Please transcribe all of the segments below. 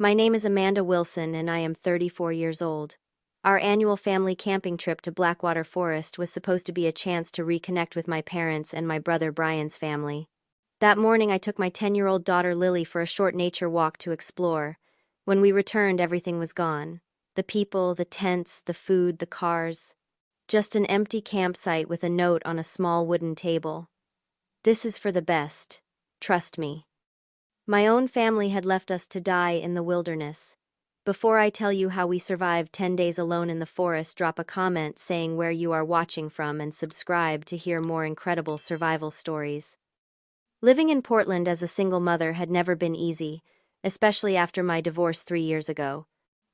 My name is Amanda Wilson and I am 34 years old. Our annual family camping trip to Blackwater Forest was supposed to be a chance to reconnect with my parents and my brother Brian's family. That morning I took my 10-year-old daughter Lily for a short nature walk to explore. When we returned, everything was gone. The people, the tents, the food, the cars. Just an empty campsite with a note on a small wooden table. This is for the best. Trust me. My own family had left us to die in the wilderness. Before I tell you how we survived 10 days alone in the forest, drop a comment saying where you are watching from and subscribe to hear more incredible survival stories. Living in Portland as a single mother had never been easy, especially after my divorce 3 years ago.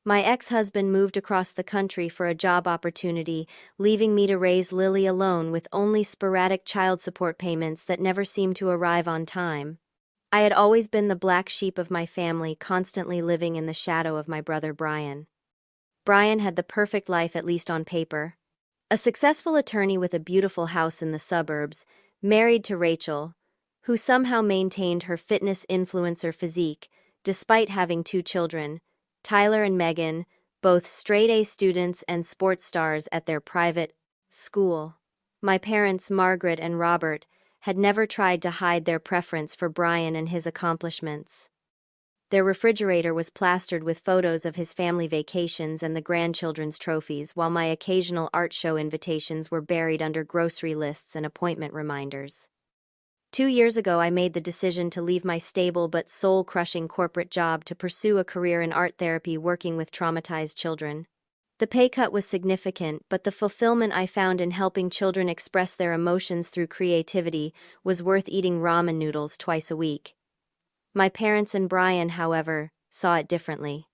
My ex-husband moved across the country for a job opportunity, leaving me to raise Lily alone with only sporadic child support payments that never seemed to arrive on time. I had always been the black sheep of my family, constantly living in the shadow of my brother Brian. Brian had the perfect life, at least on paper. A successful attorney with a beautiful house in the suburbs, married to Rachel, who somehow maintained her fitness influencer physique, despite having 2 children, Tyler and Megan, both straight-A students and sports stars at their private school. My parents, Margaret and Robert, had never tried to hide their preference for Brian and his accomplishments. Their refrigerator was plastered with photos of his family vacations and the grandchildren's trophies, while my occasional art show invitations were buried under grocery lists and appointment reminders. 2 years ago, I made the decision to leave my stable but soul-crushing corporate job to pursue a career in art therapy working with traumatized children. The pay cut was significant, but the fulfillment I found in helping children express their emotions through creativity was worth eating ramen noodles twice a week. My parents and Brian, however, saw it differently.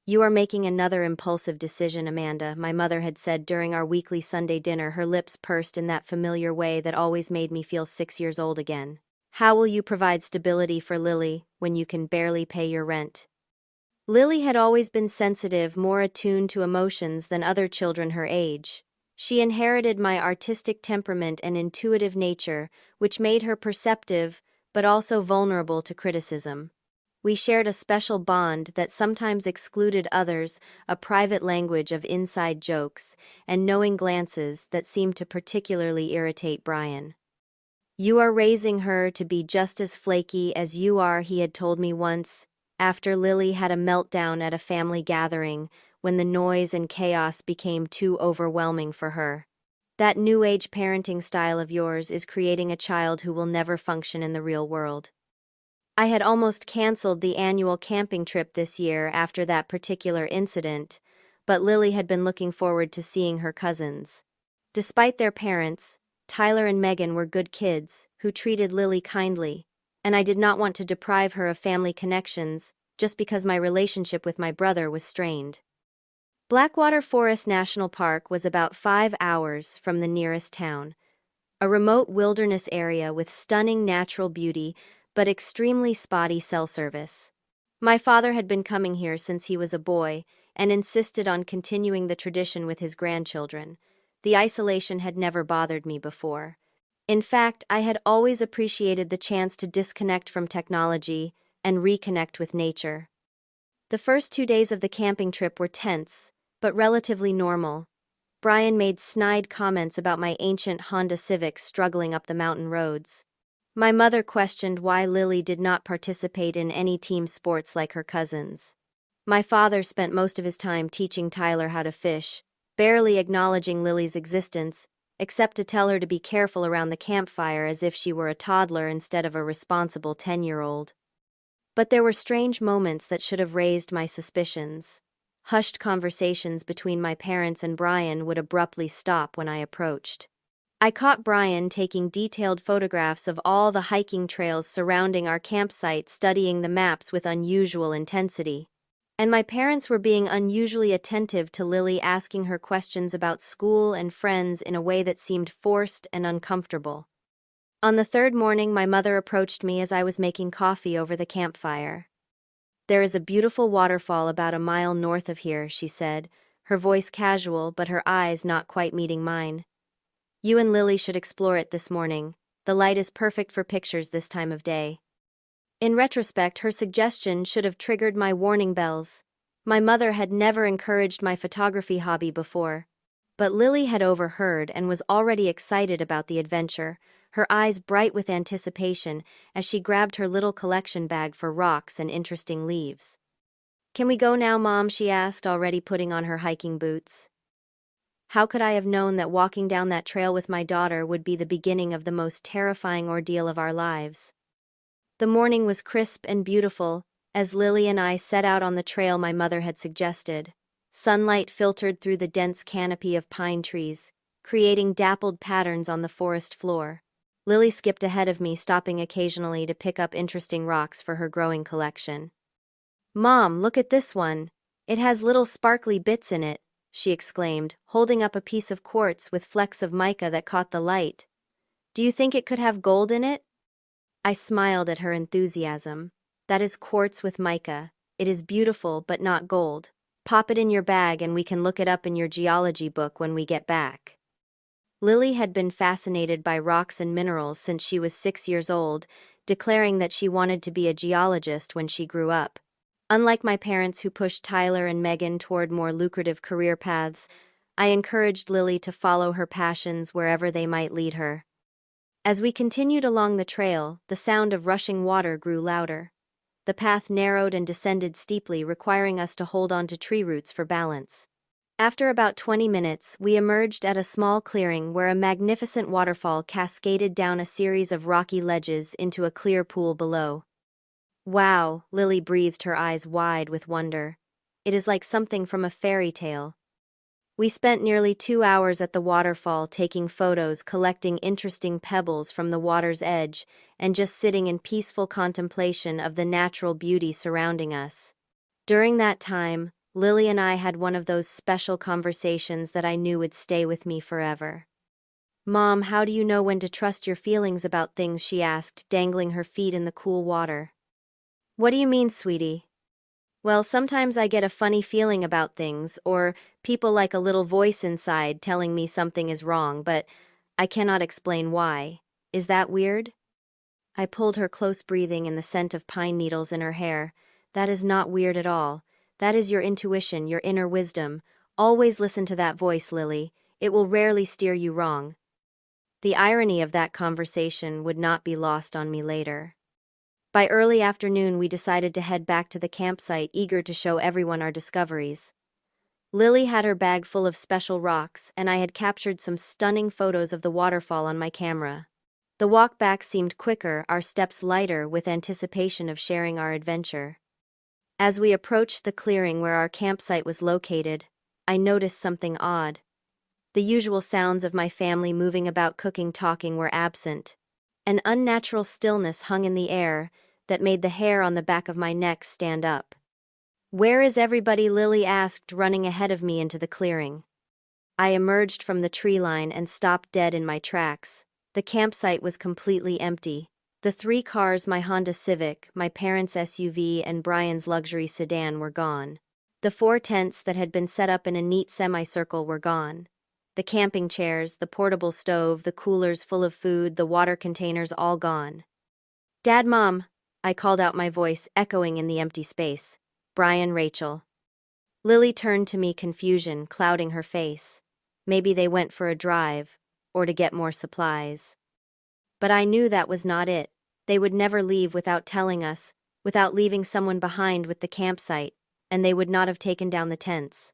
"You are making another impulsive decision, Amanda," my mother had said during our weekly Sunday dinner, her lips pursed in that familiar way that always made me feel 6 years old again. "How will you provide stability for Lily when you can barely pay your rent?" Lily had always been sensitive, more attuned to emotions than other children her age. She inherited my artistic temperament and intuitive nature, which made her perceptive, but also vulnerable to criticism. We shared a special bond that sometimes excluded others, a private language of inside jokes, and knowing glances that seemed to particularly irritate Brian. "You are raising her to be just as flaky as you are," he had told me once, after Lily had a meltdown at a family gathering when the noise and chaos became too overwhelming for her. "That new age parenting style of yours is creating a child who will never function in the real world." I had almost canceled the annual camping trip this year after that particular incident, but Lily had been looking forward to seeing her cousins. Despite their parents, Tyler and Megan were good kids who treated Lily kindly, and I did not want to deprive her of family connections just because my relationship with my brother was strained. Blackwater Forest National Park was about 5 hours from the nearest town, a remote wilderness area with stunning natural beauty but extremely spotty cell service. My father had been coming here since he was a boy and insisted on continuing the tradition with his grandchildren. The isolation had never bothered me before. In fact, I had always appreciated the chance to disconnect from technology and reconnect with nature. The first 2 days of the camping trip were tense, but relatively normal. Brian made snide comments about my ancient Honda Civic struggling up the mountain roads. My mother questioned why Lily did not participate in any team sports like her cousins. My father spent most of his time teaching Tyler how to fish, barely acknowledging Lily's existence, except to tell her to be careful around the campfire as if she were a toddler instead of a responsible 10-year-old. But there were strange moments that should have raised my suspicions. Hushed conversations between my parents and Brian would abruptly stop when I approached. I caught Brian taking detailed photographs of all the hiking trails surrounding our campsite, studying the maps with unusual intensity. And my parents were being unusually attentive to Lily, asking her questions about school and friends in a way that seemed forced and uncomfortable. On the third morning, my mother approached me as I was making coffee over the campfire. "There is a beautiful waterfall about a mile north of here," she said, her voice casual but her eyes not quite meeting mine. "You and Lily should explore it this morning. The light is perfect for pictures this time of day." In retrospect, her suggestion should have triggered my warning bells. My mother had never encouraged my photography hobby before. But Lily had overheard and was already excited about the adventure, her eyes bright with anticipation as she grabbed her little collection bag for rocks and interesting leaves. "Can we go now, Mom?" she asked, already putting on her hiking boots. How could I have known that walking down that trail with my daughter would be the beginning of the most terrifying ordeal of our lives? The morning was crisp and beautiful, as Lily and I set out on the trail my mother had suggested. Sunlight filtered through the dense canopy of pine trees, creating dappled patterns on the forest floor. Lily skipped ahead of me, stopping occasionally to pick up interesting rocks for her growing collection. "Mom, look at this one. It has little sparkly bits in it," she exclaimed, holding up a piece of quartz with flecks of mica that caught the light. "Do you think it could have gold in it?" I smiled at her enthusiasm. "That is quartz with mica. It is beautiful, but not gold. Pop it in your bag and we can look it up in your geology book when we get back." Lily had been fascinated by rocks and minerals since she was 6 years old, declaring that she wanted to be a geologist when she grew up. Unlike my parents, who pushed Tyler and Megan toward more lucrative career paths, I encouraged Lily to follow her passions wherever they might lead her. As we continued along the trail, the sound of rushing water grew louder. The path narrowed and descended steeply, requiring us to hold onto tree roots for balance. After about 20 minutes, we emerged at a small clearing where a magnificent waterfall cascaded down a series of rocky ledges into a clear pool below. "Wow," Lily breathed, her eyes wide with wonder. "It is like something from a fairy tale." We spent nearly 2 hours at the waterfall, taking photos, collecting interesting pebbles from the water's edge, and just sitting in peaceful contemplation of the natural beauty surrounding us. During that time, Lily and I had one of those special conversations that I knew would stay with me forever. "Mom, how do you know when to trust your feelings about things?" she asked, dangling her feet in the cool water. "What do you mean, sweetie?" "Well, sometimes I get a funny feeling about things, or people, like a little voice inside telling me something is wrong, but I cannot explain why. Is that weird?" I pulled her close, breathing in the scent of pine needles in her hair. "That is not weird at all. That is your intuition, your inner wisdom. Always listen to that voice, Lily. It will rarely steer you wrong." The irony of that conversation would not be lost on me later. By early afternoon, we decided to head back to the campsite, eager to show everyone our discoveries. Lily had her bag full of special rocks, and I had captured some stunning photos of the waterfall on my camera. The walk back seemed quicker, our steps lighter, with anticipation of sharing our adventure. As we approached the clearing where our campsite was located, I noticed something odd. The usual sounds of my family moving about, cooking, talking were absent. An unnatural stillness hung in the air that made the hair on the back of my neck stand up. "Where is everybody?" Lily asked, running ahead of me into the clearing. I emerged from the tree line and stopped dead in my tracks. The campsite was completely empty. The 3 cars, my Honda Civic, my parents' SUV, and Brian's luxury sedan, were gone. The 4 tents that had been set up in a neat semicircle were gone. The camping chairs, the portable stove, the coolers full of food, the water containers, all gone. "Dad, Mom," I called out, my voice echoing in the empty space. "Brian, Rachel." Lily turned to me, confusion clouding her face. Maybe they went for a drive, or to get more supplies. But I knew that was not it. They would never leave without telling us, without leaving someone behind with the campsite, and they would not have taken down the tents.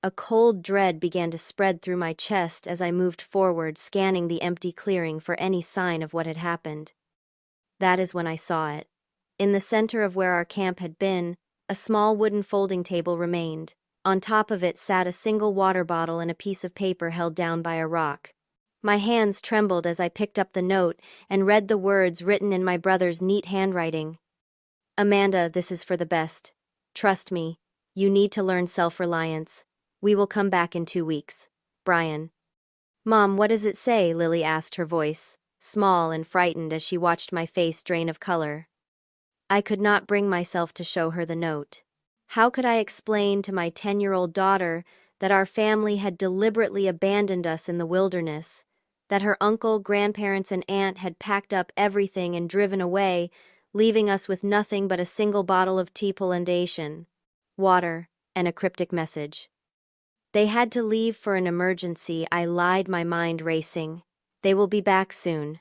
A cold dread began to spread through my chest as I moved forward, scanning the empty clearing for any sign of what had happened. That is when I saw it. In the center of where our camp had been, a small wooden folding table remained. On top of it sat a single water bottle and a piece of paper held down by a rock. My hands trembled as I picked up the note and read the words written in my brother's neat handwriting. "Amanda, this is for the best. Trust me, you need to learn self-reliance. We will come back in 2 weeks. Brian." "Mom, what does it say?" Lily asked, her voice small and frightened as she watched my face drain of color. I could not bring myself to show her the note. How could I explain to my 10-year-old daughter that our family had deliberately abandoned us in the wilderness, that her uncle, grandparents, and aunt had packed up everything and driven away, leaving us with nothing but a single bottle of tea polandation, water, and a cryptic message. They had to leave for an emergency. I lied, my mind racing. They will be back soon.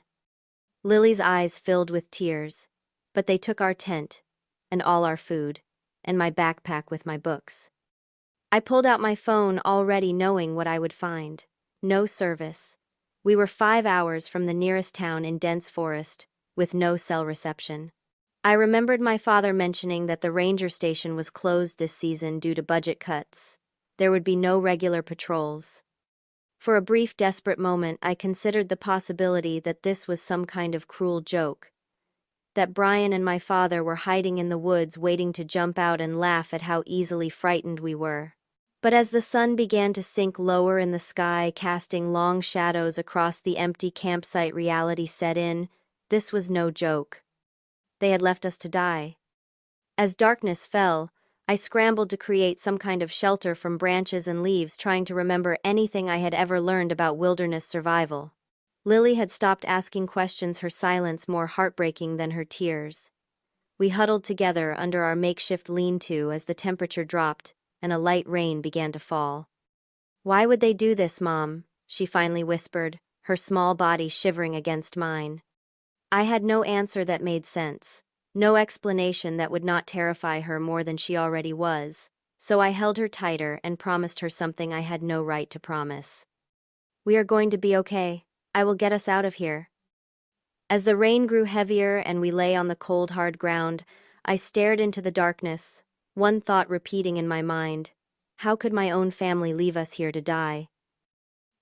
Lily's eyes filled with tears, but they took our tent, and all our food, and my backpack with my books. I pulled out my phone, already knowing what I would find. No service. We were 5 hours from the nearest town in dense forest, with no cell reception. I remembered my father mentioning that the ranger station was closed this season due to budget cuts. There would be no regular patrols. For a brief, desperate moment, I considered the possibility that this was some kind of cruel joke, that Brian and my father were hiding in the woods waiting to jump out and laugh at how easily frightened we were. But as the sun began to sink lower in the sky, casting long shadows across the empty campsite, reality set in. This was no joke. They had left us to die. As darkness fell, I scrambled to create some kind of shelter from branches and leaves, trying to remember anything I had ever learned about wilderness survival. Lily had stopped asking questions, her silence more heartbreaking than her tears. We huddled together under our makeshift lean-to as the temperature dropped and a light rain began to fall. "Why would they do this, Mom?" she finally whispered, her small body shivering against mine. I had no answer that made sense. No explanation that would not terrify her more than she already was, so I held her tighter and promised her something I had no right to promise. "We are going to be okay. I will get us out of here." As the rain grew heavier and we lay on the cold, hard ground, I stared into the darkness, one thought repeating in my mind: how could my own family leave us here to die?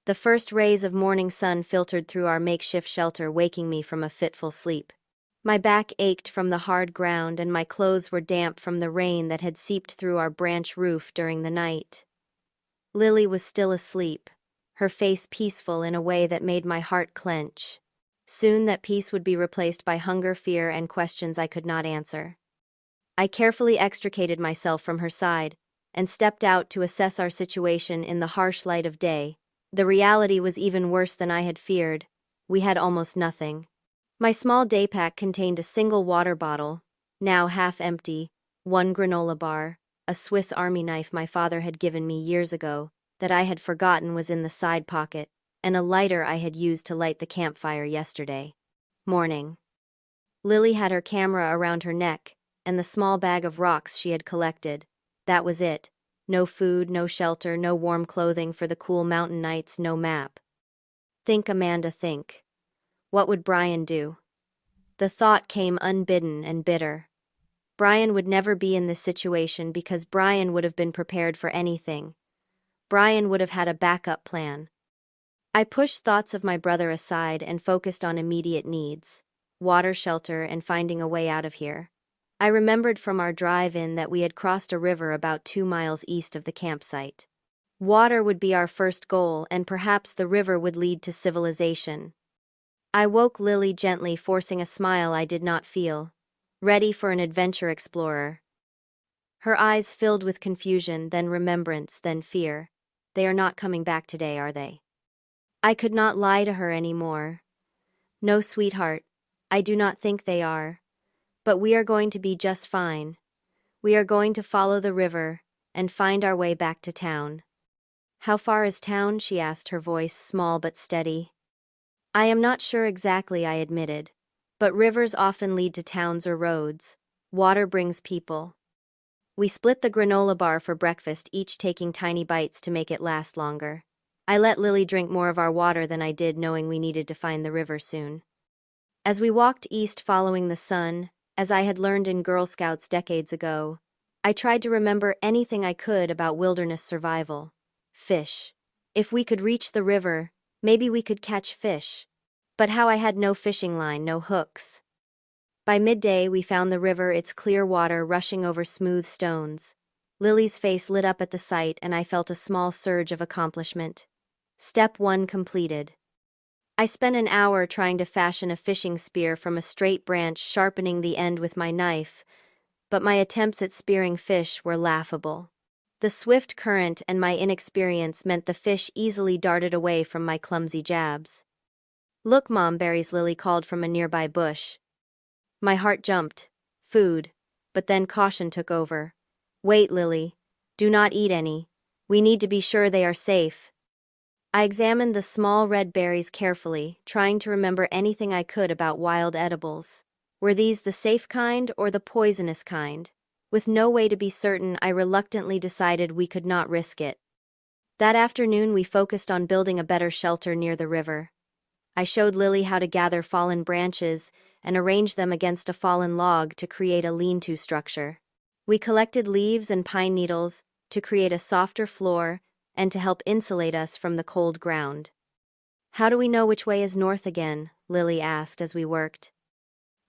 The first rays of morning sun filtered through our makeshift shelter, waking me from a fitful sleep. My back ached from the hard ground and my clothes were damp from the rain that had seeped through our branch roof during the night. Lily was still asleep, her face peaceful in a way that made my heart clench. Soon that peace would be replaced by hunger, fear, and questions I could not answer. I carefully extricated myself from her side and stepped out to assess our situation in the harsh light of day. The reality was even worse than I had feared. We had almost nothing. My small day pack contained a single water bottle, now half empty, one granola bar, a Swiss Army knife my father had given me years ago that I had forgotten was in the side pocket, and a lighter I had used to light the campfire yesterday. Morning. Lily had her camera around her neck and the small bag of rocks she had collected. That was it. No food, no shelter, no warm clothing for the cool mountain nights, no map. Think, Amanda, think. What would Brian do? The thought came unbidden and bitter. Brian would never be in this situation because Brian would have been prepared for anything. Brian would have had a backup plan. I pushed thoughts of my brother aside and focused on immediate needs: water, shelter, and finding a way out of here. I remembered from our drive-in that we had crossed a river about 2 miles east of the campsite. Water would be our first goal, and perhaps the river would lead to civilization. I woke Lily gently, forcing a smile I did not feel. Ready for an adventure, explorer. Her eyes filled with confusion, then remembrance, then fear. They are not coming back today, are they? I could not lie to her anymore. No, sweetheart, I do not think they are. But we are going to be just fine. We are going to follow the river and find our way back to town. How far is town? She asked, her voice small but steady. I am not sure exactly, I admitted. But rivers often lead to towns or roads. Water brings people. We split the granola bar for breakfast, each taking tiny bites to make it last longer. I let Lily drink more of our water than I did, knowing we needed to find the river soon. As we walked east following the sun, as I had learned in Girl Scouts decades ago, I tried to remember anything I could about wilderness survival. Fish. If we could reach the river, maybe we could catch fish. But how? I had no fishing line, no hooks. By midday, we found the river, its clear water rushing over smooth stones. Lily's face lit up at the sight, and I felt a small surge of accomplishment. Step 1 completed. I spent an hour trying to fashion a fishing spear from a straight branch, sharpening the end with my knife, but my attempts at spearing fish were laughable. The swift current and my inexperience meant the fish easily darted away from my clumsy jabs. Look, Mom, berries, Lily called from a nearby bush. My heart jumped. Food. But then caution took over. Wait, Lily. Do not eat any. We need to be sure they are safe. I examined the small red berries carefully, trying to remember anything I could about wild edibles. Were these the safe kind or the poisonous kind? With no way to be certain, I reluctantly decided we could not risk it. That afternoon, we focused on building a better shelter near the river. I showed Lily how to gather fallen branches and arrange them against a fallen log to create a lean-to structure. We collected leaves and pine needles to create a softer floor and to help insulate us from the cold ground. How do we know which way is north again? Lily asked as we worked.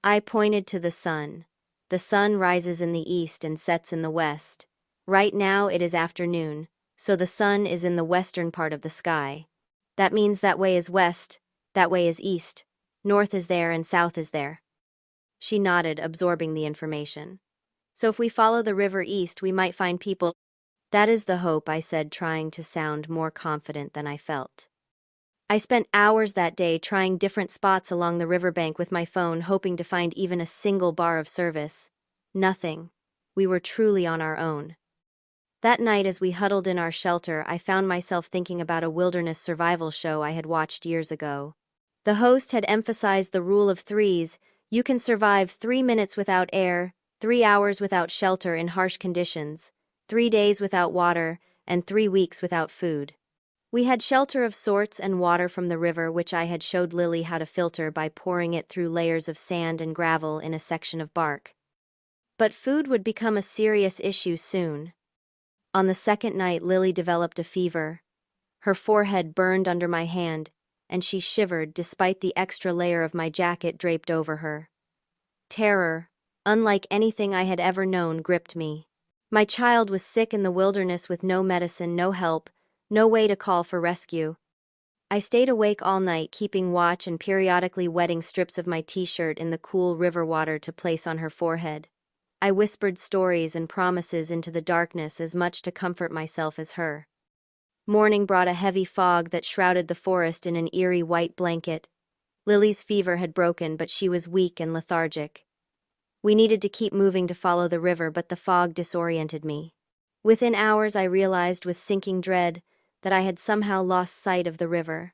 I pointed to the sun. The sun rises in the east and sets in the west. Right now it is afternoon, so the sun is in the western part of the sky. That means that way is west, that way is east, north is there and south is there. She nodded, absorbing the information. So if we follow the river east, we might find people. That is the hope, I said, trying to sound more confident than I felt. I spent hours that day trying different spots along the riverbank with my phone, hoping to find even a single bar of service. Nothing. We were truly on our own. That night, as we huddled in our shelter, I found myself thinking about a wilderness survival show I had watched years ago. The host had emphasized the rule of threes. You can survive 3 minutes without air, 3 hours without shelter in harsh conditions, 3 days without water, and 3 weeks without food. We had shelter of sorts and water from the river, which I had showed Lily how to filter by pouring it through layers of sand and gravel in a section of bark. But food would become a serious issue soon. On the second night, Lily developed a fever. Her forehead burned under my hand, and she shivered despite the extra layer of my jacket draped over her. Terror, unlike anything I had ever known, gripped me. My child was sick in the wilderness with no medicine, no help, no way to call for rescue. I stayed awake all night, keeping watch and periodically wetting strips of my t-shirt in the cool river water to place on her forehead. I whispered stories and promises into the darkness, as much to comfort myself as her. Morning brought a heavy fog that shrouded the forest in an eerie white blanket. Lily's fever had broken, but she was weak and lethargic. We needed to keep moving to follow the river, but the fog disoriented me. Within hours, I realized with sinking dread that I had somehow lost sight of the river.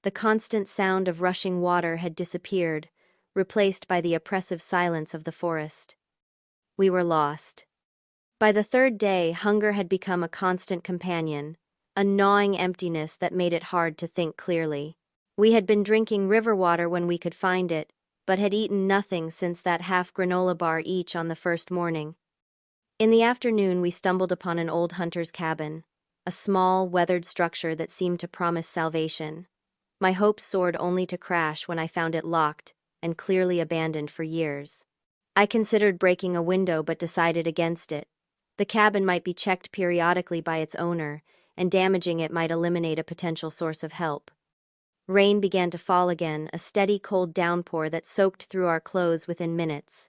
The constant sound of rushing water had disappeared, replaced by the oppressive silence of the forest. We were lost. By the third day, hunger had become a constant companion, a gnawing emptiness that made it hard to think clearly. We had been drinking river water when we could find it, but had eaten nothing since that half granola bar each on the first morning. In the afternoon, we stumbled upon an old hunter's cabin, a small, weathered structure that seemed to promise salvation. My hopes soared only to crash when I found it locked and clearly abandoned for years. I considered breaking a window but decided against it. The cabin might be checked periodically by its owner, and damaging it might eliminate a potential source of help. Rain began to fall again, a steady cold downpour that soaked through our clothes within minutes.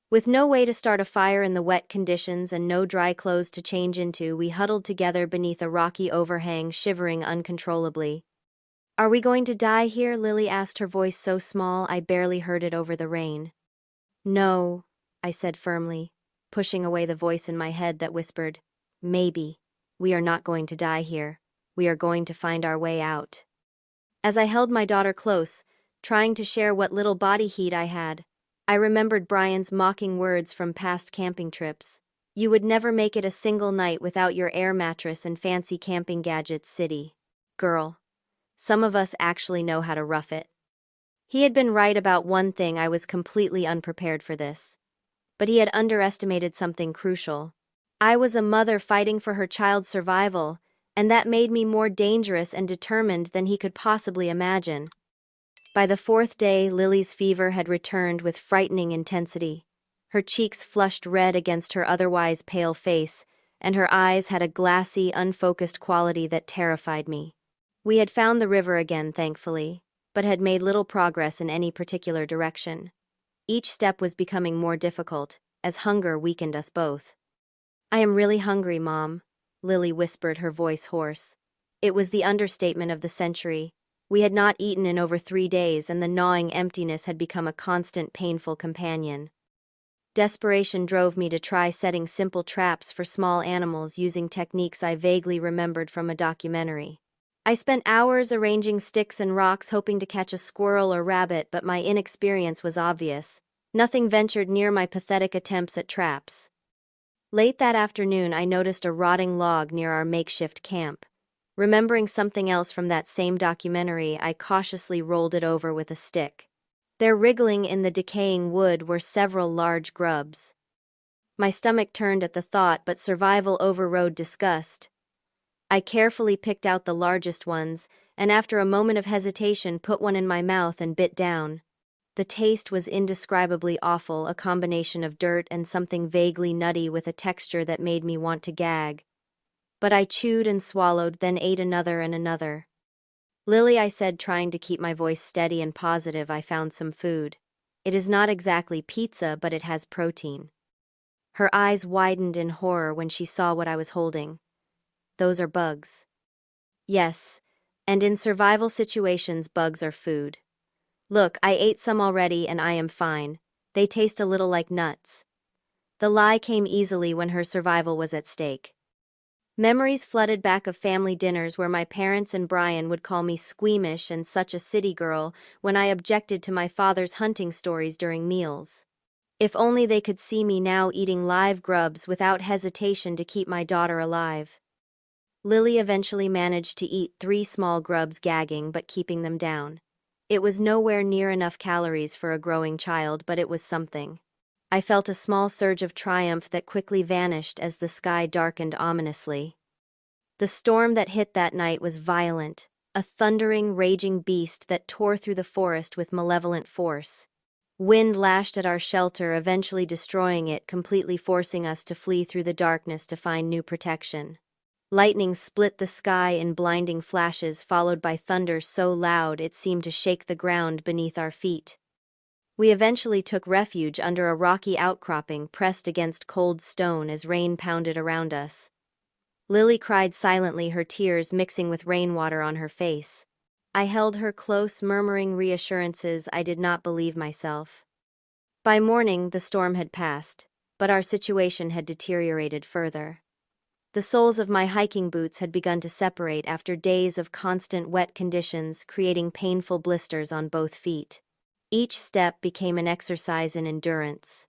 With no way to start a fire in the wet conditions and no dry clothes to change into, we huddled together beneath a rocky overhang, shivering uncontrollably. "Are we going to die here?" Lily asked, her voice so small I barely heard it over the rain. "No," I said firmly, pushing away the voice in my head that whispered, "Maybe. We are not going to die here. We are going to find our way out." As I held my daughter close, trying to share what little body heat I had, I remembered Brian's mocking words from past camping trips. "You would never make it a single night without your air mattress and fancy camping gadgets, city girl. Some of us actually know how to rough it." He had been right about one thing: I was completely unprepared for this. But he had underestimated something crucial. I was a mother fighting for her child's survival, and that made me more dangerous and determined than he could possibly imagine. By the fourth day, Lily's fever had returned with frightening intensity. Her cheeks flushed red against her otherwise pale face, and her eyes had a glassy, unfocused quality that terrified me. We had found the river again, thankfully, but had made little progress in any particular direction. Each step was becoming more difficult, as hunger weakened us both. "I am really hungry, Mom," Lily whispered, her voice hoarse. It was the understatement of the century. We had not eaten in over 3 days, and the gnawing emptiness had become a constant, painful companion. Desperation drove me to try setting simple traps for small animals using techniques I vaguely remembered from a documentary. I spent hours arranging sticks and rocks hoping to catch a squirrel or rabbit, but my inexperience was obvious. Nothing ventured near my pathetic attempts at traps. Late that afternoon, I noticed a rotting log near our makeshift camp. Remembering something else from that same documentary, I cautiously rolled it over with a stick. There, wriggling in the decaying wood, were several large grubs. My stomach turned at the thought, but survival overrode disgust. I carefully picked out the largest ones, and after a moment of hesitation put one in my mouth and bit down. The taste was indescribably awful, a combination of dirt and something vaguely nutty with a texture that made me want to gag. But I chewed and swallowed, then ate another and another. "Lily," I said, trying to keep my voice steady and positive, "I found some food. It is not exactly pizza, but it has protein." Her eyes widened in horror when she saw what I was holding. "Those are bugs." "Yes, and in survival situations, bugs are food. Look, I ate some already and I am fine. They taste a little like nuts." The lie came easily when her survival was at stake. Memories flooded back of family dinners where my parents and Brian would call me squeamish and such a city girl when I objected to my father's hunting stories during meals. If only they could see me now eating live grubs without hesitation to keep my daughter alive. Lily eventually managed to eat 3 small grubs, gagging but keeping them down. It was nowhere near enough calories for a growing child, but it was something. I felt a small surge of triumph that quickly vanished as the sky darkened ominously. The storm that hit that night was violent, a thundering, raging beast that tore through the forest with malevolent force. Wind lashed at our shelter, eventually destroying it, completely forcing us to flee through the darkness to find new protection. Lightning split the sky in blinding flashes, followed by thunder so loud it seemed to shake the ground beneath our feet. We eventually took refuge under a rocky outcropping pressed against cold stone as rain pounded around us. Lily cried silently, her tears mixing with rainwater on her face. I held her close, murmuring reassurances. I did not believe myself. By morning, the storm had passed, but our situation had deteriorated further. The soles of my hiking boots had begun to separate after days of constant wet conditions, creating painful blisters on both feet. Each step became an exercise in endurance.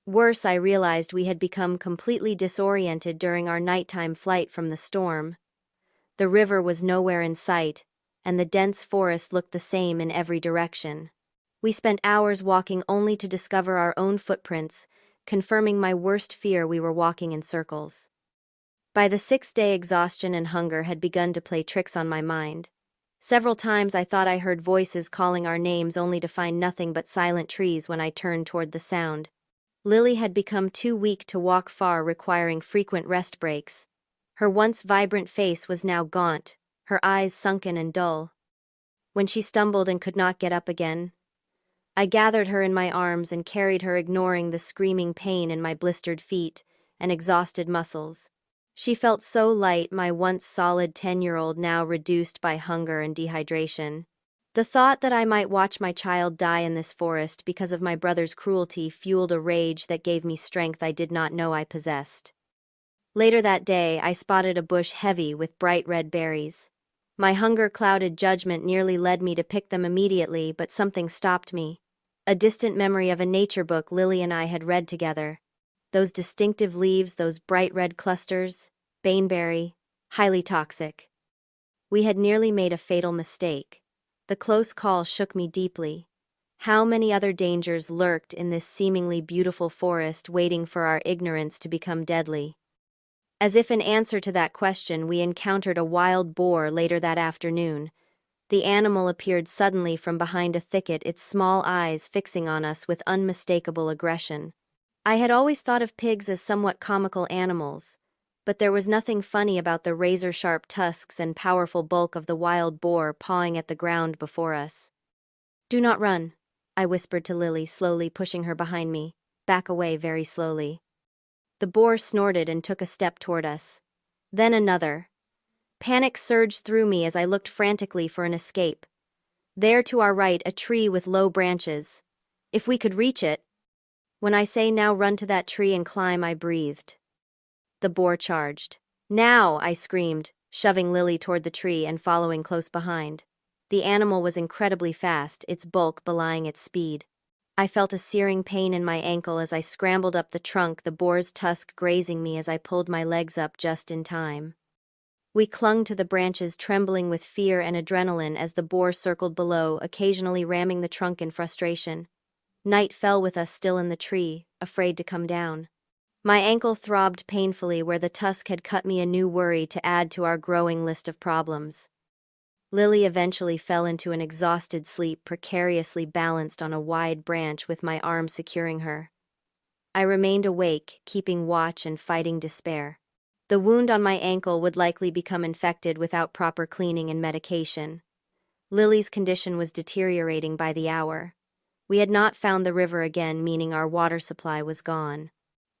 Worse, I realized we had become completely disoriented during our nighttime flight from the storm. The river was nowhere in sight, and the dense forest looked the same in every direction. We spent hours walking only to discover our own footprints, confirming my worst fear: we were walking in circles. By the 6th day, exhaustion and hunger had begun to play tricks on my mind. Several times I thought I heard voices calling our names, only to find nothing but silent trees when I turned toward the sound. Lily had become too weak to walk far, requiring frequent rest breaks. Her once vibrant face was now gaunt, her eyes sunken and dull. When she stumbled and could not get up again, I gathered her in my arms and carried her, ignoring the screaming pain in my blistered feet and exhausted muscles. She felt so light, my once solid 10-year-old now reduced by hunger and dehydration. The thought that I might watch my child die in this forest because of my brother's cruelty fueled a rage that gave me strength I did not know I possessed. Later that day, I spotted a bush heavy with bright red berries. My hunger-clouded judgment nearly led me to pick them immediately, but something stopped me. A distant memory of a nature book Lily and I had read together. Those distinctive leaves, those bright red clusters, baneberry, highly toxic. We had nearly made a fatal mistake. The close call shook me deeply. How many other dangers lurked in this seemingly beautiful forest, waiting for our ignorance to become deadly? As if in answer to that question, we encountered a wild boar later that afternoon. The animal appeared suddenly from behind a thicket, its small eyes fixing on us with unmistakable aggression. I had always thought of pigs as somewhat comical animals, but there was nothing funny about the razor-sharp tusks and powerful bulk of the wild boar pawing at the ground before us. "Do not run," I whispered to Lily, slowly pushing her behind me. "Back away very slowly." The boar snorted and took a step toward us. Then another. Panic surged through me as I looked frantically for an escape. There to our right, a tree with low branches. If we could reach it. When I say now run to that tree and climb, I breathed. The boar charged. Now, I screamed, shoving Lily toward the tree and following close behind. The animal was incredibly fast, its bulk belying its speed. I felt a searing pain in my ankle as I scrambled up the trunk, the boar's tusk grazing me as I pulled my legs up just in time. We clung to the branches, trembling with fear and adrenaline as the boar circled below, occasionally ramming the trunk in frustration. Night fell with us still in the tree, afraid to come down. My ankle throbbed painfully where the tusk had cut me, a new worry to add to our growing list of problems. Lily eventually fell into an exhausted sleep, precariously balanced on a wide branch with my arm securing her. I remained awake, keeping watch and fighting despair. The wound on my ankle would likely become infected without proper cleaning and medication. Lily's condition was deteriorating by the hour. We had not found the river again, meaning our water supply was gone.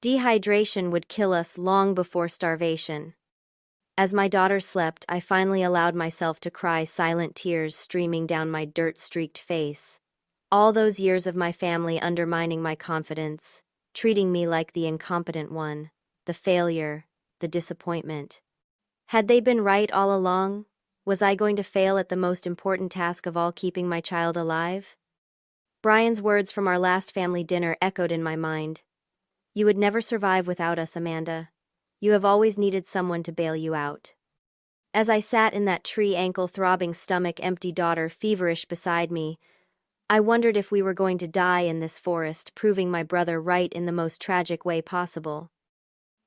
Dehydration would kill us long before starvation. As my daughter slept, I finally allowed myself to cry, silent tears streaming down my dirt-streaked face. All those years of my family undermining my confidence, treating me like the incompetent one, the failure, the disappointment. Had they been right all along? Was I going to fail at the most important task of all, keeping my child alive? Brian's words from our last family dinner echoed in my mind. You would never survive without us, Amanda. You have always needed someone to bail you out. As I sat in that tree, ankle throbbing, stomach empty, daughter feverish beside me, I wondered if we were going to die in this forest, proving my brother right in the most tragic way possible.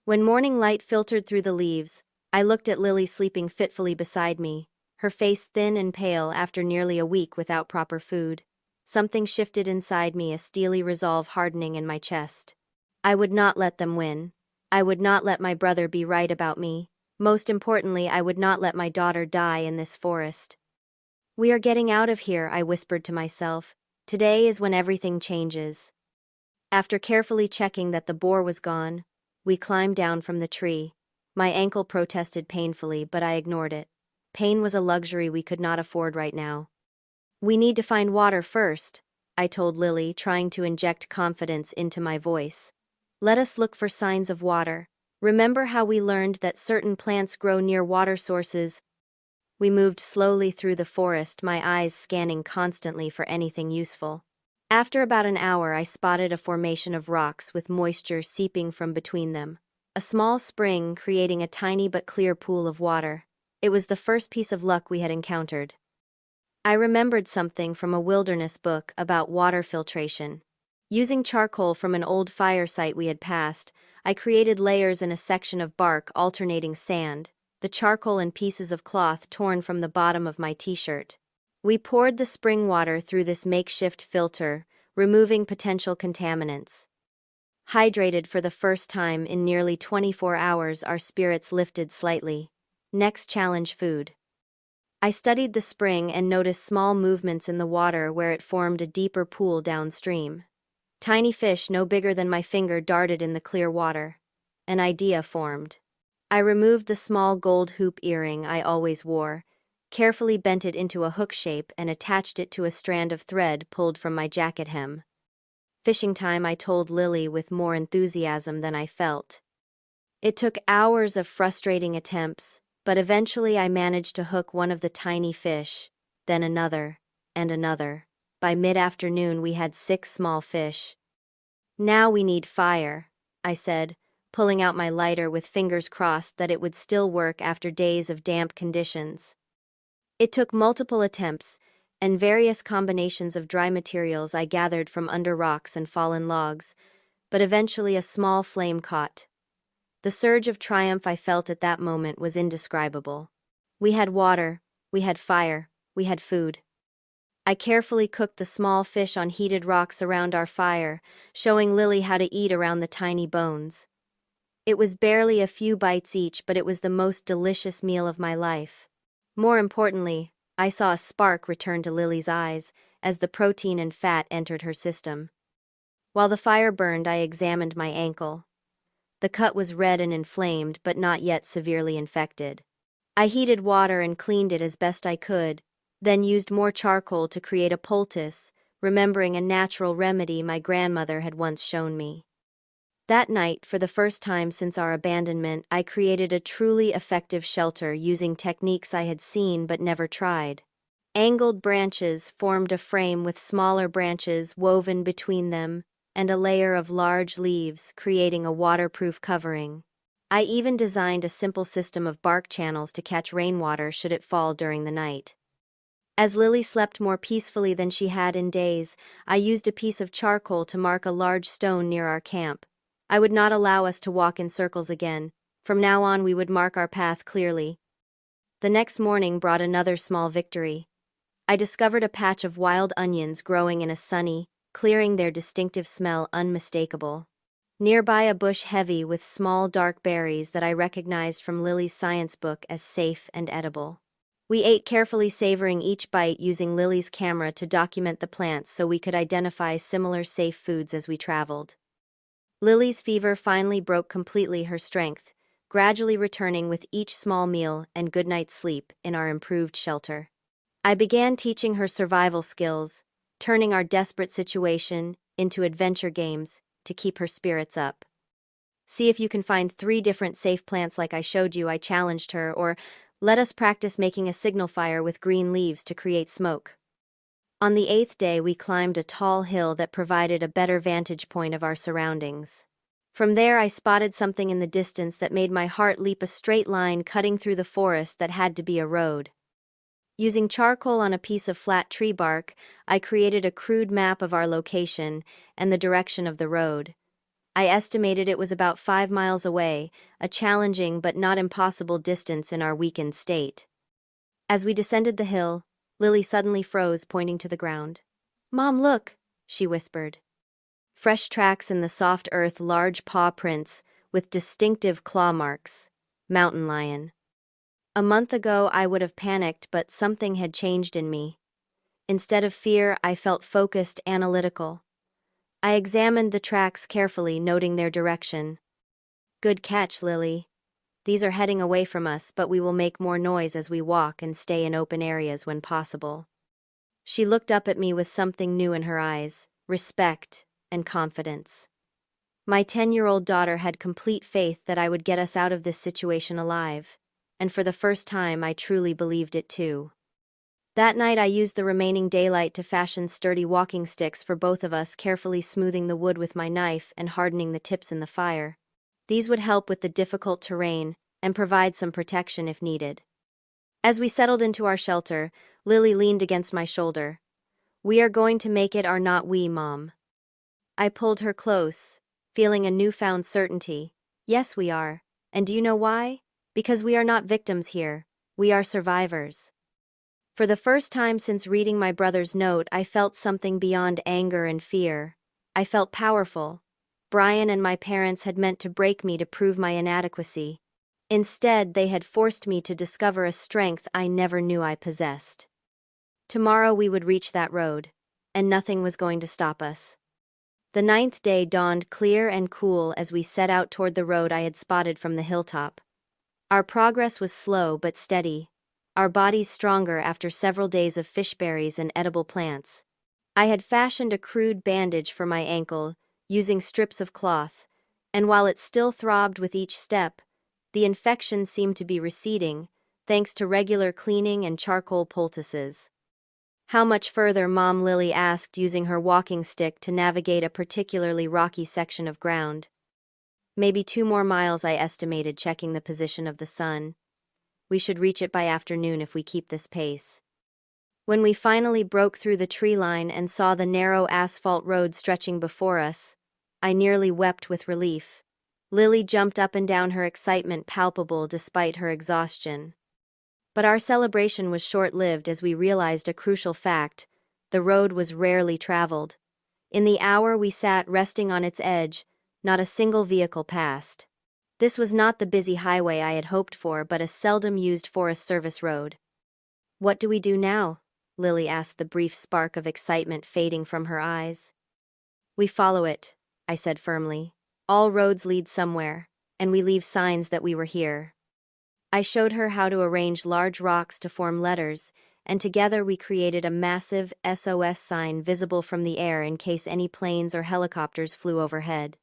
When morning light filtered through the leaves, I looked at Lily sleeping fitfully beside me, her face thin and pale after nearly a week without proper food. Something shifted inside me, a steely resolve hardening in my chest. I would not let them win. I would not let my brother be right about me. Most importantly, I would not let my daughter die in this forest. We are getting out of here, I whispered to myself. Today is when everything changes. After carefully checking that the boar was gone, we climbed down from the tree. My ankle protested painfully, but I ignored it. Pain was a luxury we could not afford right now. We need to find water first, I told Lily, trying to inject confidence into my voice. Let us look for signs of water. Remember how we learned that certain plants grow near water sources? We moved slowly through the forest, my eyes scanning constantly for anything useful. After about an hour, I spotted a formation of rocks with moisture seeping from between them. A small spring creating a tiny but clear pool of water. It was the first piece of luck we had encountered. I remembered something from a wilderness book about water filtration. Using charcoal from an old fire site we had passed, I created layers in a section of bark alternating sand, the charcoal and pieces of cloth torn from the bottom of my t-shirt. We poured the spring water through this makeshift filter, removing potential contaminants. Hydrated for the first time in nearly 24 hours, our spirits lifted slightly. Next challenge: food. I studied the spring and noticed small movements in the water where it formed a deeper pool downstream. Tiny fish no bigger than my finger darted in the clear water. An idea formed. I removed the small gold hoop earring I always wore, carefully bent it into a hook shape and attached it to a strand of thread pulled from my jacket hem. Fishing time, I told Lily with more enthusiasm than I felt. It took hours of frustrating attempts, but eventually I managed to hook one of the tiny fish, then another, and another. By mid-afternoon we had 6 small fish. Now we need fire, I said, pulling out my lighter with fingers crossed that it would still work after days of damp conditions. It took multiple attempts, and various combinations of dry materials I gathered from under rocks and fallen logs, but eventually a small flame caught. The surge of triumph I felt at that moment was indescribable. We had water, we had fire, we had food. I carefully cooked the small fish on heated rocks around our fire, showing Lily how to eat around the tiny bones. It was barely a few bites each, but it was the most delicious meal of my life. More importantly, I saw a spark return to Lily's eyes as the protein and fat entered her system. While the fire burned, I examined my ankle. The cut was red and inflamed, but not yet severely infected. I heated water and cleaned it as best I could, then used more charcoal to create a poultice, remembering a natural remedy my grandmother had once shown me. That night, for the first time since our abandonment, I created a truly effective shelter using techniques I had seen but never tried. Angled branches formed a frame with smaller branches woven between them, and a layer of large leaves, creating a waterproof covering. I even designed a simple system of bark channels to catch rainwater should it fall during the night. As Lily slept more peacefully than she had in days, I used a piece of charcoal to mark a large stone near our camp. I would not allow us to walk in circles again. From now on, we would mark our path clearly. The next morning brought another small victory. I discovered a patch of wild onions growing in a sunny, clearing, their distinctive smell unmistakable. Nearby, a bush heavy with small dark berries that I recognized from Lily's science book as safe and edible. We ate carefully, savoring each bite, using Lily's camera to document the plants so we could identify similar safe foods as we traveled. Lily's fever finally broke completely her strength, gradually returning with each small meal and good night's sleep in our improved shelter. I began teaching her survival skills, turning our desperate situation into adventure games to keep her spirits up. See if you can find 3 different safe plants like I showed you, I challenged her, or let us practice making a signal fire with green leaves to create smoke. On the 8th day, we climbed a tall hill that provided a better vantage point of our surroundings. From there, I spotted something in the distance that made my heart leap, a straight line cutting through the forest that had to be a road. Using charcoal on a piece of flat tree bark, I created a crude map of our location and the direction of the road. I estimated it was about 5 miles away, a challenging but not impossible distance in our weakened state. As we descended the hill, Lily suddenly froze, pointing to the ground. "Mom, look," she whispered. Fresh tracks in the soft earth, large paw prints with distinctive claw marks. Mountain lion. A month ago, I would have panicked, but something had changed in me. Instead of fear, I felt focused, analytical. I examined the tracks carefully, noting their direction. "Good catch, Lily. These are heading away from us, but we will make more noise as we walk and stay in open areas when possible." She looked up at me with something new in her eyes, respect and confidence. My 10-year-old daughter had complete faith that I would get us out of this situation alive, and for the first time I truly believed it too. That night I used the remaining daylight to fashion sturdy walking sticks for both of us, carefully smoothing the wood with my knife and hardening the tips in the fire. These would help with the difficult terrain and provide some protection if needed. As we settled into our shelter, Lily leaned against my shoulder. "We are going to make it, are not we, Mom?" I pulled her close, feeling a newfound certainty. "Yes, we are. And do you know why? Because we are not victims here. We are survivors." For the first time since reading my brother's note, I felt something beyond anger and fear. I felt powerful. Brian and my parents had meant to break me to prove my inadequacy. Instead, they had forced me to discover a strength I never knew I possessed. Tomorrow we would reach that road, and nothing was going to stop us. The 9th day dawned clear and cool as we set out toward the road I had spotted from the hilltop. Our progress was slow but steady, our bodies stronger after several days of fishberries and edible plants. I had fashioned a crude bandage for my ankle, using strips of cloth, and while it still throbbed with each step, the infection seemed to be receding, thanks to regular cleaning and charcoal poultices. "How much further?" Mom, Lily asked, using her walking stick to navigate a particularly rocky section of ground. "Maybe 2 more miles," I estimated, checking the position of the sun. "We should reach it by afternoon if we keep this pace." When we finally broke through the tree line and saw the narrow asphalt road stretching before us, I nearly wept with relief. Lily jumped up and down, her excitement palpable despite her exhaustion. But our celebration was short-lived as we realized a crucial fact: the road was rarely traveled. In the hour we sat resting on its edge, not a single vehicle passed. This was not the busy highway I had hoped for, but a seldom-used Forest Service road. "What do we do now?" Lily asked, the brief spark of excitement fading from her eyes. "We follow it," I said firmly. "All roads lead somewhere, and we leave signs that we were here." I showed her how to arrange large rocks to form letters, and together we created a massive SOS sign visible from the air in case any planes or helicopters flew overhead.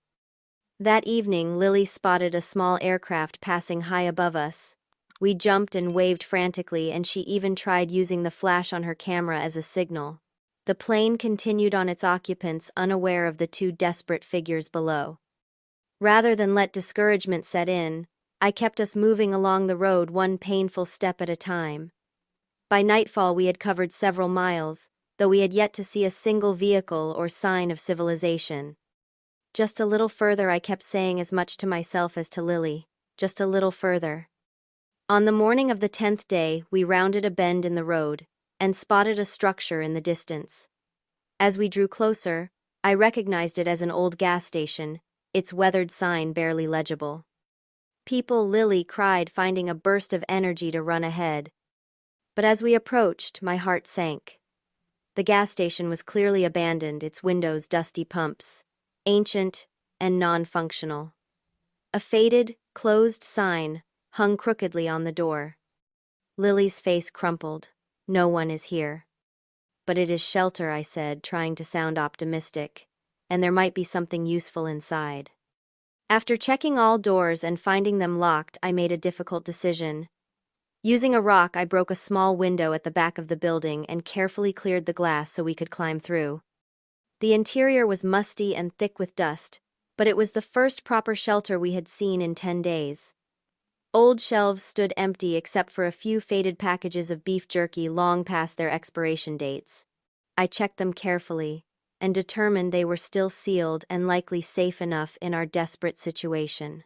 That evening, Lily spotted a small aircraft passing high above us. We jumped and waved frantically, and she even tried using the flash on her camera as a signal. The plane continued on its occupants, unaware of the two desperate figures below. Rather than let discouragement set in, I kept us moving along the road one painful step at a time. By nightfall we had covered several miles, though we had yet to see a single vehicle or sign of civilization. Just a little further, I kept saying as much to myself as to Lily. Just a little further. On the morning of the 10th day, we rounded a bend in the road and spotted a structure in the distance. As we drew closer, I recognized it as an old gas station, its weathered sign barely legible. "People," Lily cried, finding a burst of energy to run ahead. But as we approached, my heart sank. The gas station was clearly abandoned, its windows dusty pumps, ancient and non-functional. A faded, closed sign hung crookedly on the door. Lily's face crumpled. "No one is here." "But it is shelter," I said, trying to sound optimistic, "and there might be something useful inside." After checking all doors and finding them locked, I made a difficult decision. Using a rock, I broke a small window at the back of the building and carefully cleared the glass so we could climb through. The interior was musty and thick with dust, but it was the first proper shelter we had seen in 10 days. Old shelves stood empty except for a few faded packages of beef jerky long past their expiration dates. I checked them carefully and determined they were still sealed and likely safe enough in our desperate situation.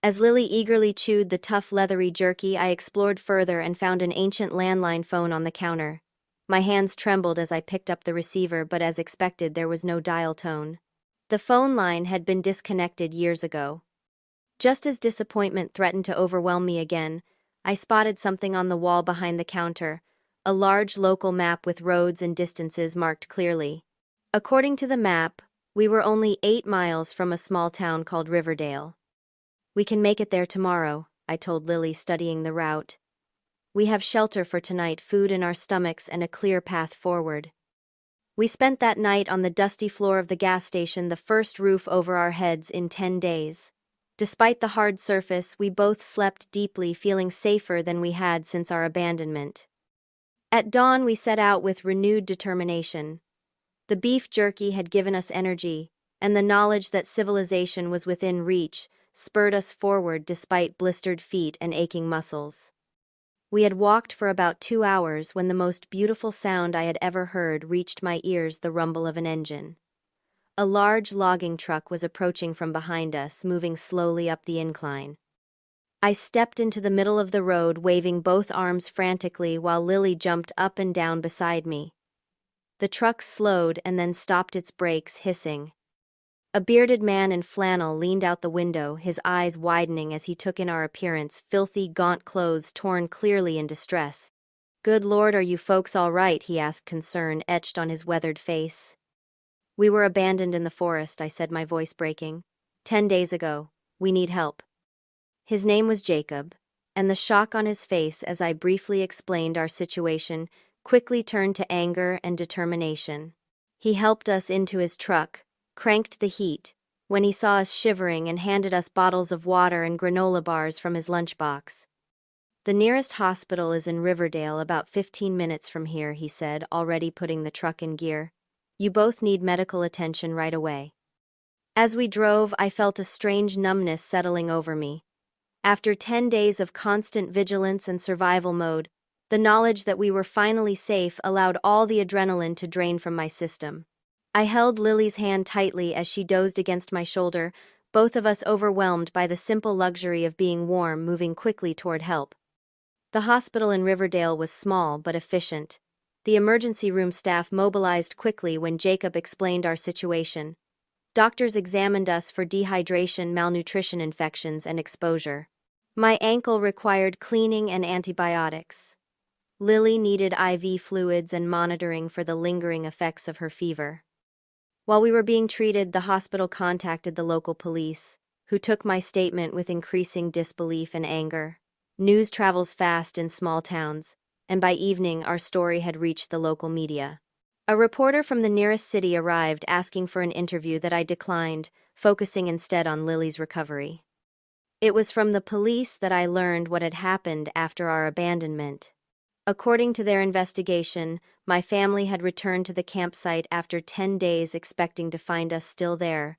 As Lily eagerly chewed the tough leathery jerky, I explored further and found an ancient landline phone on the counter. My hands trembled as I picked up the receiver, but as expected, there was no dial tone. The phone line had been disconnected years ago. Just as disappointment threatened to overwhelm me again, I spotted something on the wall behind the counter, a large local map with roads and distances marked clearly. According to the map, we were only 8 miles from a small town called Riverdale. "We can make it there tomorrow," I told Lily, studying the route. "We have shelter for tonight, food in our stomachs, and a clear path forward." We spent that night on the dusty floor of the gas station, the first roof over our heads in 10 days. Despite the hard surface, we both slept deeply, feeling safer than we had since our abandonment. At dawn, we set out with renewed determination. The beef jerky had given us energy, and the knowledge that civilization was within reach spurred us forward despite blistered feet and aching muscles. We had walked for about 2 hours when the most beautiful sound I had ever heard reached my ears, the rumble of an engine. A large logging truck was approaching from behind us, moving slowly up the incline. I stepped into the middle of the road, waving both arms frantically while Lily jumped up and down beside me. The truck slowed and then stopped its brakes, hissing. A bearded man in flannel leaned out the window, his eyes widening as he took in our appearance, filthy, gaunt clothes torn clearly in distress. "Good Lord, are you folks all right?" he asked, concern etched on his weathered face. "We were abandoned in the forest," I said, my voice breaking. 10 days ago. We need help." His name was Jacob, and the shock on his face as I briefly explained our situation quickly turned to anger and determination. He helped us into his truck, cranked the heat, when he saw us shivering, and handed us bottles of water and granola bars from his lunchbox. "The nearest hospital is in Riverdale, about 15 minutes from here," he said, already putting the truck in gear. "You both need medical attention right away." As we drove, I felt a strange numbness settling over me. After 10 days of constant vigilance and survival mode, the knowledge that we were finally safe allowed all the adrenaline to drain from my system. I held Lily's hand tightly as she dozed against my shoulder, both of us overwhelmed by the simple luxury of being warm, moving quickly toward help. The hospital in Riverdale was small but efficient. The emergency room staff mobilized quickly when Jacob explained our situation. Doctors examined us for dehydration, malnutrition, infections, and exposure. My ankle required cleaning and antibiotics. Lily needed IV fluids and monitoring for the lingering effects of her fever. While we were being treated, the hospital contacted the local police, who took my statement with increasing disbelief and anger. News travels fast in small towns, and by evening our story had reached the local media. A reporter from the nearest city arrived asking for an interview that I declined, focusing instead on Lily's recovery. It was from the police that I learned what had happened after our abandonment. According to their investigation, my family had returned to the campsite after 10 days expecting to find us still there,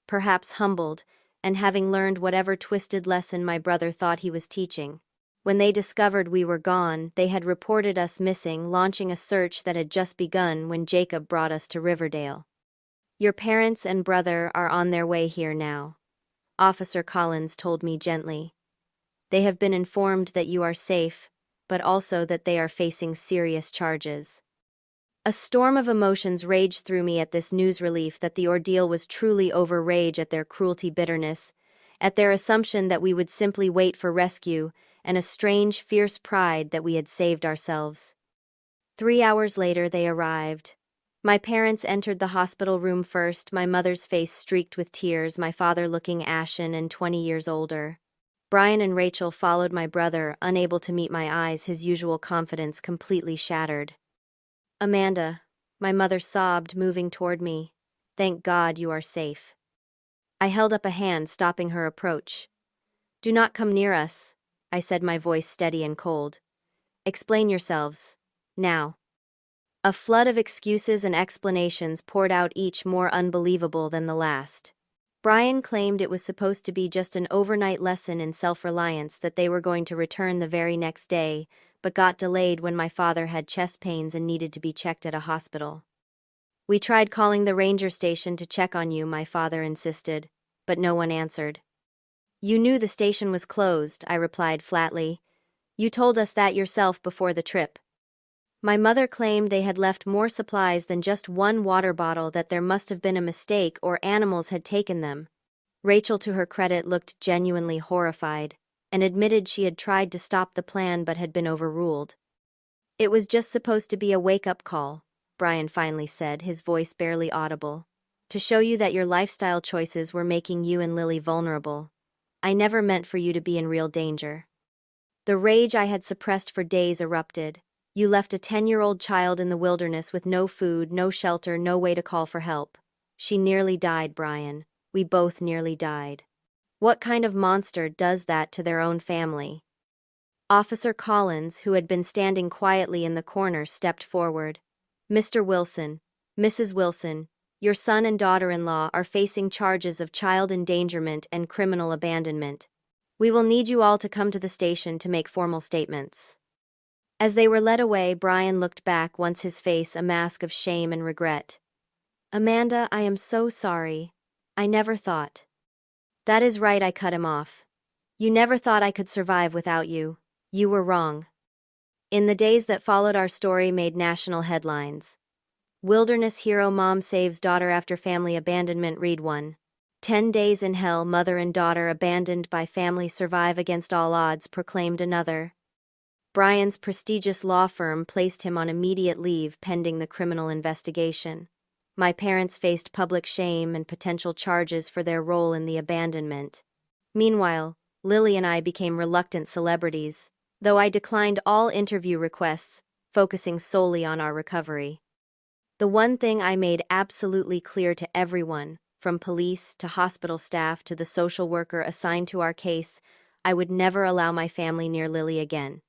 perhaps humbled, and having learned whatever twisted lesson my brother thought he was teaching. When they discovered we were gone, they had reported us missing, launching a search that had just begun when Jacob brought us to Riverdale. Your parents and brother are on their way here now, Officer Collins told me gently. They have been informed that you are safe, but also that they are facing serious charges. A storm of emotions raged through me at this news relief that the ordeal was truly over rage at their cruelty, bitterness, at their assumption that we would simply wait for rescue, and a strange, fierce pride that we had saved ourselves. 3 hours later they arrived. My parents entered the hospital room first, my mother's face streaked with tears, my father looking ashen and 20 years older. Brian and Rachel followed my brother, unable to meet my eyes, his usual confidence completely shattered. Amanda, my mother sobbed, moving toward me. Thank God you are safe. I held up a hand, stopping her approach. Do not come near us, I said, my voice steady and cold. Explain yourselves. Now. A flood of excuses and explanations poured out, each more unbelievable than the last. Brian claimed it was supposed to be just an overnight lesson in self-reliance, that they were going to return the very next day, but got delayed when my father had chest pains and needed to be checked at a hospital. We tried calling the ranger station to check on you, my father insisted, but no one answered. You knew the station was closed, I replied flatly. You told us that yourself before the trip. My mother claimed they had left more supplies than just one water bottle, that there must have been a mistake or animals had taken them. Rachel, to her credit, looked genuinely horrified, and admitted she had tried to stop the plan but had been overruled. It was just supposed to be a wake-up call, Brian finally said, his voice barely audible, to show you that your lifestyle choices were making you and Lily vulnerable. I never meant for you to be in real danger. The rage I had suppressed for days erupted. You left a 10-year-old child in the wilderness with no food, no shelter, no way to call for help. She nearly died, Brian. We both nearly died. What kind of monster does that to their own family? Officer Collins, who had been standing quietly in the corner, stepped forward. Mr. Wilson, Mrs. Wilson, your son and daughter-in-law are facing charges of child endangerment and criminal abandonment. We will need you all to come to the station to make formal statements. As they were led away, Brian looked back, once his face a mask of shame and regret. Amanda, I am so sorry. I never thought. That is right, I cut him off. You never thought I could survive without you. You were wrong. In the days that followed, our story made national headlines. Wilderness hero mom saves daughter after family abandonment. Read one. 10 days in hell, mother and daughter abandoned by family survive against all odds, proclaimed another. Brian's prestigious law firm placed him on immediate leave pending the criminal investigation. My parents faced public shame and potential charges for their role in the abandonment. Meanwhile, Lily and I became reluctant celebrities, though I declined all interview requests, focusing solely on our recovery. The one thing I made absolutely clear to everyone, from police to hospital staff to the social worker assigned to our case, I would never allow my family near Lily again.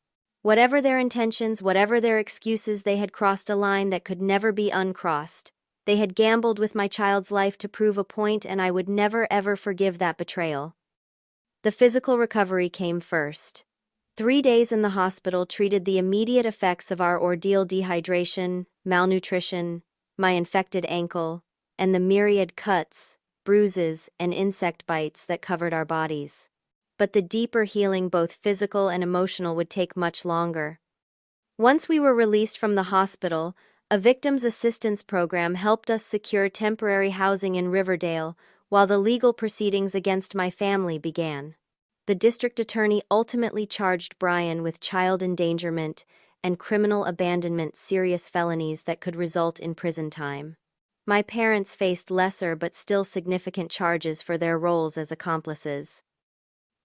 Whatever their intentions, whatever their excuses, they had crossed a line that could never be uncrossed. They had gambled with my child's life to prove a point, and I would never ever forgive that betrayal. The physical recovery came first. 3 days in the hospital treated the immediate effects of our ordeal: dehydration, malnutrition, my infected ankle, and the myriad cuts, bruises, and insect bites that covered our bodies. But the deeper healing, both physical and emotional, would take much longer. Once we were released from the hospital, a victims assistance program helped us secure temporary housing in Riverdale, while the legal proceedings against my family began. The district attorney ultimately charged Brian with child endangerment and criminal abandonment, serious felonies that could result in prison time. My parents faced lesser but still significant charges for their roles as accomplices.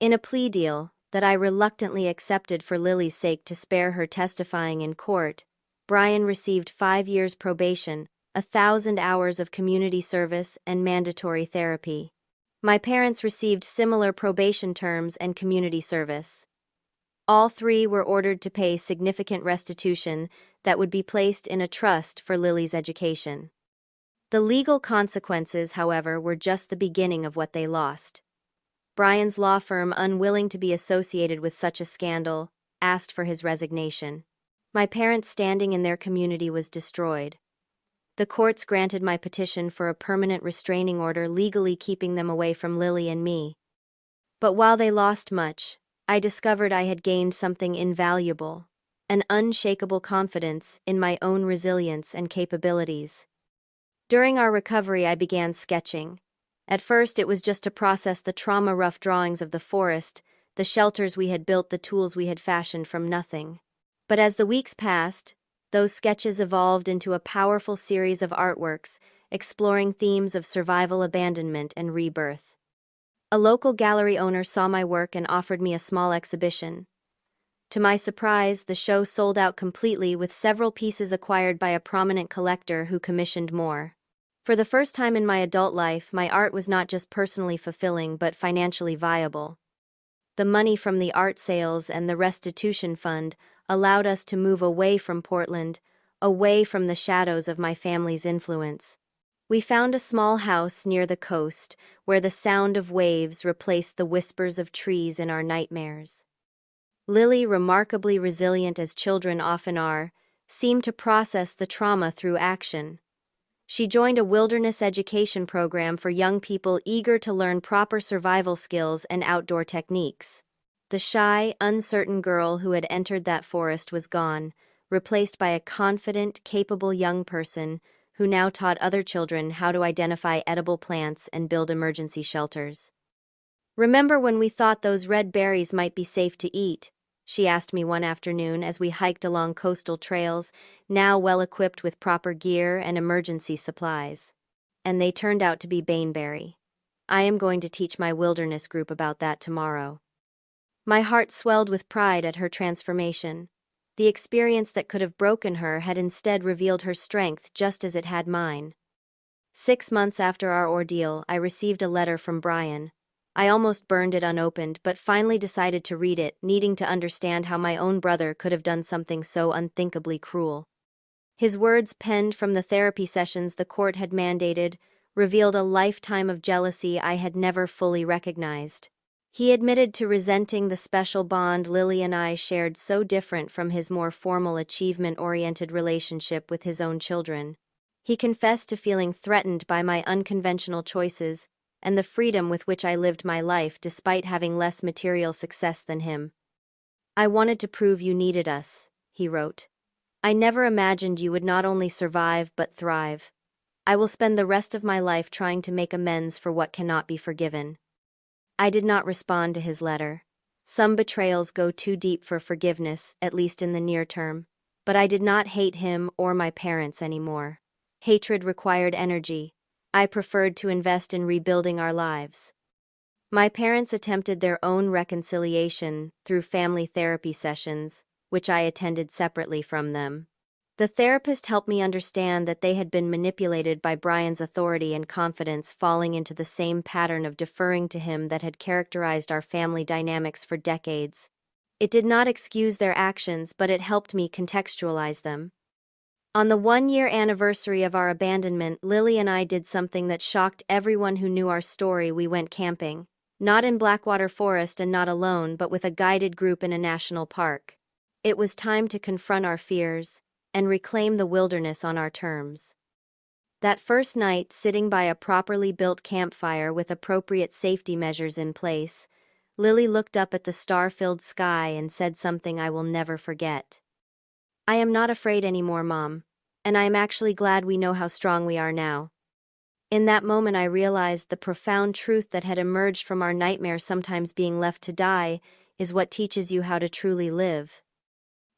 In a plea deal, that I reluctantly accepted for Lily's sake to spare her testifying in court, Brian received 5 years probation, 1,000 hours of community service, and mandatory therapy. My parents received similar probation terms and community service. All three were ordered to pay significant restitution that would be placed in a trust for Lily's education. The legal consequences, however, were just the beginning of what they lost. Brian's law firm, unwilling to be associated with such a scandal, asked for his resignation. My parents' standing in their community was destroyed. The courts granted my petition for a permanent restraining order, legally keeping them away from Lily and me. But while they lost much, I discovered I had gained something invaluable, an unshakable confidence in my own resilience and capabilities. During our recovery, I began sketching. At first, it was just to process the trauma rough drawings of the forest, the shelters we had built, the tools we had fashioned from nothing. But as the weeks passed, those sketches evolved into a powerful series of artworks, exploring themes of survival, abandonment, and rebirth. A local gallery owner saw my work and offered me a small exhibition. To my surprise, the show sold out completely, with several pieces acquired by a prominent collector who commissioned more. For the first time in my adult life, my art was not just personally fulfilling but financially viable. The money from the art sales and the restitution fund allowed us to move away from Portland, away from the shadows of my family's influence. We found a small house near the coast where the sound of waves replaced the whispers of trees in our nightmares. Lily, remarkably resilient as children often are, seemed to process the trauma through action. She joined a wilderness education program for young people eager to learn proper survival skills and outdoor techniques. The shy, uncertain girl who had entered that forest was gone, replaced by a confident, capable young person who now taught other children how to identify edible plants and build emergency shelters. "Remember when we thought those red berries might be safe to eat?" she asked me one afternoon as we hiked along coastal trails, now well equipped with proper gear and emergency supplies. And they turned out to be baneberry. I am going to teach my wilderness group about that tomorrow. My heart swelled with pride at her transformation. The experience that could have broken her had instead revealed her strength, just as it had mine. 6 months after our ordeal, I received a letter from Brian. I almost burned it unopened, but finally decided to read it, needing to understand how my own brother could have done something so unthinkably cruel. His words, penned from the therapy sessions the court had mandated, revealed a lifetime of jealousy I had never fully recognized. He admitted to resenting the special bond Lily and I shared, so different from his more formal, achievement-oriented relationship with his own children. He confessed to feeling threatened by my unconventional choices and the freedom with which I lived my life despite having less material success than him. "I wanted to prove you needed us," he wrote. "I never imagined you would not only survive but thrive. I will spend the rest of my life trying to make amends for what cannot be forgiven." I did not respond to his letter. Some betrayals go too deep for forgiveness, at least in the near term. But I did not hate him or my parents anymore. Hatred required energy. I preferred to invest in rebuilding our lives. My parents attempted their own reconciliation through family therapy sessions, which I attended separately from them. The therapist helped me understand that they had been manipulated by Brian's authority and confidence, falling into the same pattern of deferring to him that had characterized our family dynamics for decades. It did not excuse their actions, but it helped me contextualize them. On the 1-year anniversary of our abandonment, Lily and I did something that shocked everyone who knew our story. We went camping. Not in Blackwater Forest and not alone, but with a guided group in a national park. It was time to confront our fears and reclaim the wilderness on our terms. That first night, sitting by a properly built campfire with appropriate safety measures in place, Lily looked up at the star-filled sky and said something I will never forget. "I am not afraid anymore, Mom, and I am actually glad we know how strong we are now." In that moment, I realized the profound truth that had emerged from our nightmare: sometimes being left to die is what teaches you how to truly live.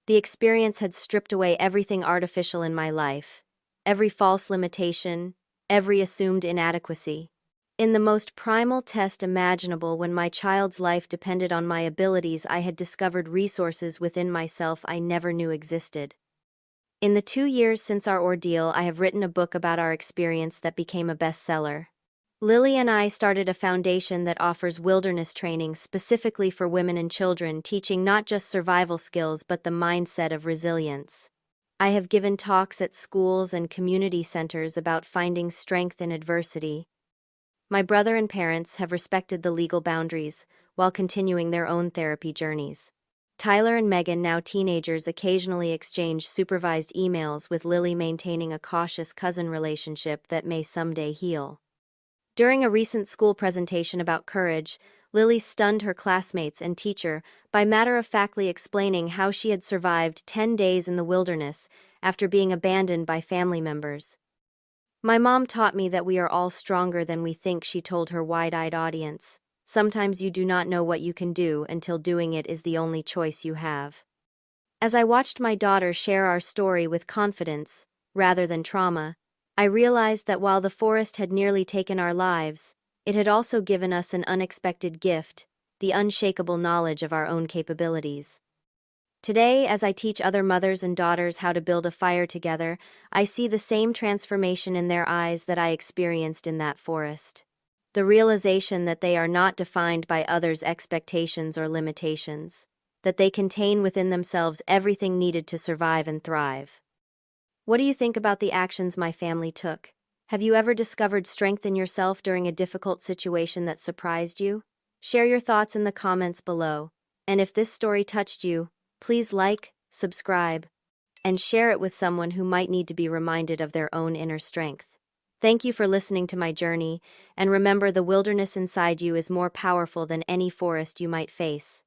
The experience had stripped away everything artificial in my life, every false limitation, every assumed inadequacy. In the most primal test imaginable, when my child's life depended on my abilities, I had discovered resources within myself I never knew existed. In the 2 years since our ordeal, I have written a book about our experience that became a bestseller. Lily and I started a foundation that offers wilderness training specifically for women and children, teaching not just survival skills but the mindset of resilience. I have given talks at schools and community centers about finding strength in adversity. My brother and parents have respected the legal boundaries while continuing their own therapy journeys. Tyler and Megan, now teenagers, occasionally exchange supervised emails, with Lily maintaining a cautious cousin relationship that may someday heal. During a recent school presentation about courage, Lily stunned her classmates and teacher by matter-of-factly explaining how she had survived 10 days in the wilderness after being abandoned by family members. "My mom taught me that we are all stronger than we think," she told her wide-eyed audience. "Sometimes you do not know what you can do until doing it is the only choice you have." As I watched my daughter share our story with confidence, rather than trauma, I realized that while the forest had nearly taken our lives, it had also given us an unexpected gift: the unshakable knowledge of our own capabilities. Today, as I teach other mothers and daughters how to build a fire together, I see the same transformation in their eyes that I experienced in that forest. The realization that they are not defined by others' expectations or limitations, that they contain within themselves everything needed to survive and thrive. What do you think about the actions my family took? Have you ever discovered strength in yourself during a difficult situation that surprised you? Share your thoughts in the comments below. And if this story touched you, please like, subscribe, and share it with someone who might need to be reminded of their own inner strength. Thank you for listening to my journey, and remember, the wilderness inside you is more powerful than any forest you might face.